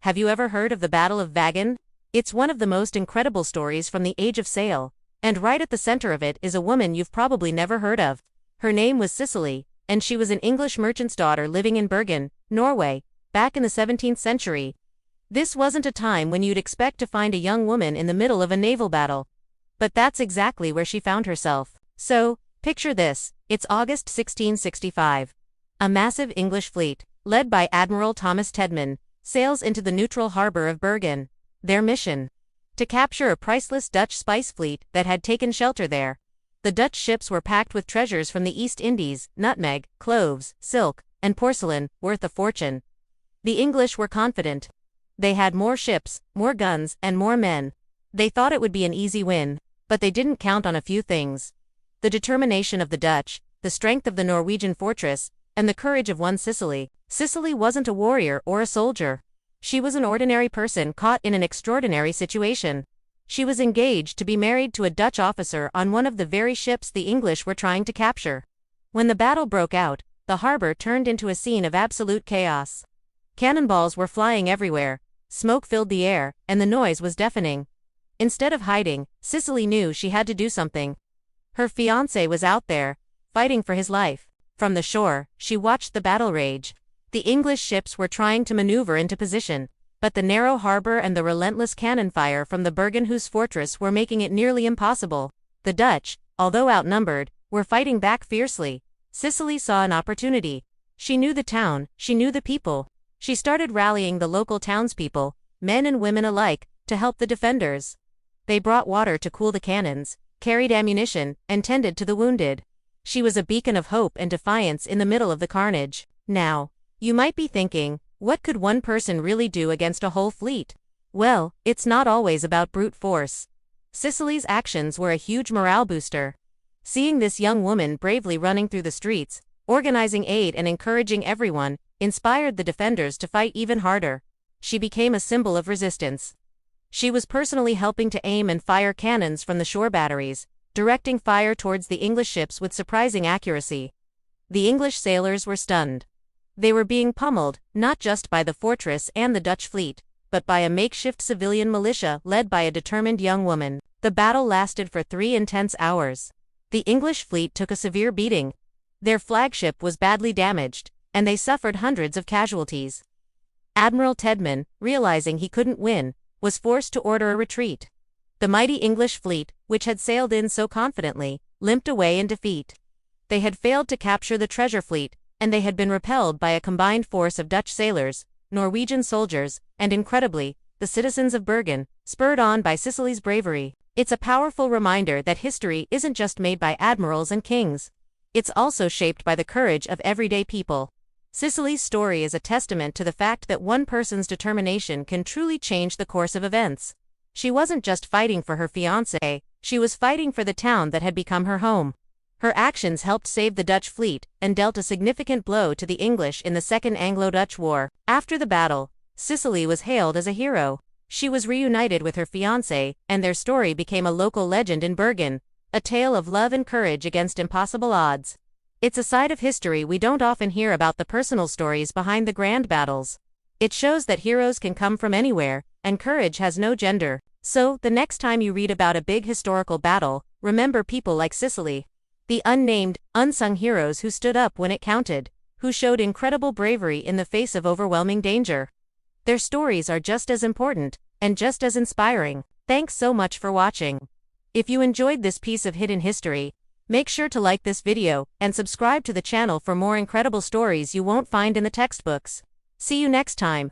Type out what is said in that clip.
Have you ever heard of the Battle of Vagan? It's one of the most incredible stories from the Age of Sail, and right at the center of it is a woman you've probably never heard of. Her name was Cicely, and she was an English merchant's daughter living in Bergen, Norway, back in the 17th century. This wasn't a time when you'd expect to find a young woman in the middle of a naval battle. But that's exactly where she found herself. So, picture this, it's August 1665. A massive English fleet, led by Admiral Thomas Tedman, sails into the neutral harbor of Bergen. Their mission? To capture a priceless Dutch spice fleet that had taken shelter there. The Dutch ships were packed with treasures from the East Indies, nutmeg, cloves, silk, and porcelain, worth a fortune. The English were confident. They had more ships, more guns, and more men. They thought it would be an easy win, but they didn't count on a few things. The determination of the Dutch, the strength of the Norwegian fortress, and the courage of one Cicely. Cicely wasn't a warrior or a soldier. She was an ordinary person caught in an extraordinary situation. She was engaged to be married to a Dutch officer on one of the very ships the English were trying to capture. When the battle broke out, the harbor turned into a scene of absolute chaos. Cannonballs were flying everywhere, smoke filled the air, and the noise was deafening. Instead of hiding, Cicely knew she had to do something. Her fiancé was out there, fighting for his life. From the shore, she watched the battle rage. The English ships were trying to maneuver into position, but the narrow harbor and the relentless cannon fire from the Bergenhus fortress were making it nearly impossible. The Dutch, although outnumbered, were fighting back fiercely. Cicely saw an opportunity. She knew the town, she knew the people. She started rallying the local townspeople, men and women alike, to help the defenders. They brought water to cool the cannons, carried ammunition, and tended to the wounded. She was a beacon of hope and defiance in the middle of the carnage. Now, you might be thinking, what could one person really do against a whole fleet? Well, it's not always about brute force. Cicely's actions were a huge morale booster. Seeing this young woman bravely running through the streets, organizing aid and encouraging everyone, inspired the defenders to fight even harder. She became a symbol of resistance. She was personally helping to aim and fire cannons from the shore batteries, directing fire towards the English ships with surprising accuracy. The English sailors were stunned. They were being pummeled, not just by the fortress and the Dutch fleet, but by a makeshift civilian militia led by a determined young woman. The battle lasted for 3 intense hours. The English fleet took a severe beating. Their flagship was badly damaged, and they suffered hundreds of casualties. Admiral Tedman, realizing he couldn't win, was forced to order a retreat. The mighty English fleet, which had sailed in so confidently, limped away in defeat. They had failed to capture the treasure fleet, and they had been repelled by a combined force of Dutch sailors, Norwegian soldiers, and incredibly, the citizens of Bergen, spurred on by Cicely's bravery. It's a powerful reminder that history isn't just made by admirals and kings. It's also shaped by the courage of everyday people. Cicely's story is a testament to the fact that one person's determination can truly change the course of events. She wasn't just fighting for her fiancé, she was fighting for the town that had become her home. Her actions helped save the Dutch fleet and dealt a significant blow to the English in the Second Anglo-Dutch War. After the battle, Cicely was hailed as a hero. She was reunited with her fiancé, and their story became a local legend in Bergen, a tale of love and courage against impossible odds. It's a side of history we don't often hear about, the personal stories behind the grand battles. It shows that heroes can come from anywhere, and courage has no gender. So, the next time you read about a big historical battle, remember people like Cicely. The unnamed, unsung heroes who stood up when it counted, who showed incredible bravery in the face of overwhelming danger. Their stories are just as important, and just as inspiring. Thanks so much for watching. If you enjoyed this piece of hidden history, make sure to like this video, and subscribe to the channel for more incredible stories you won't find in the textbooks. See you next time.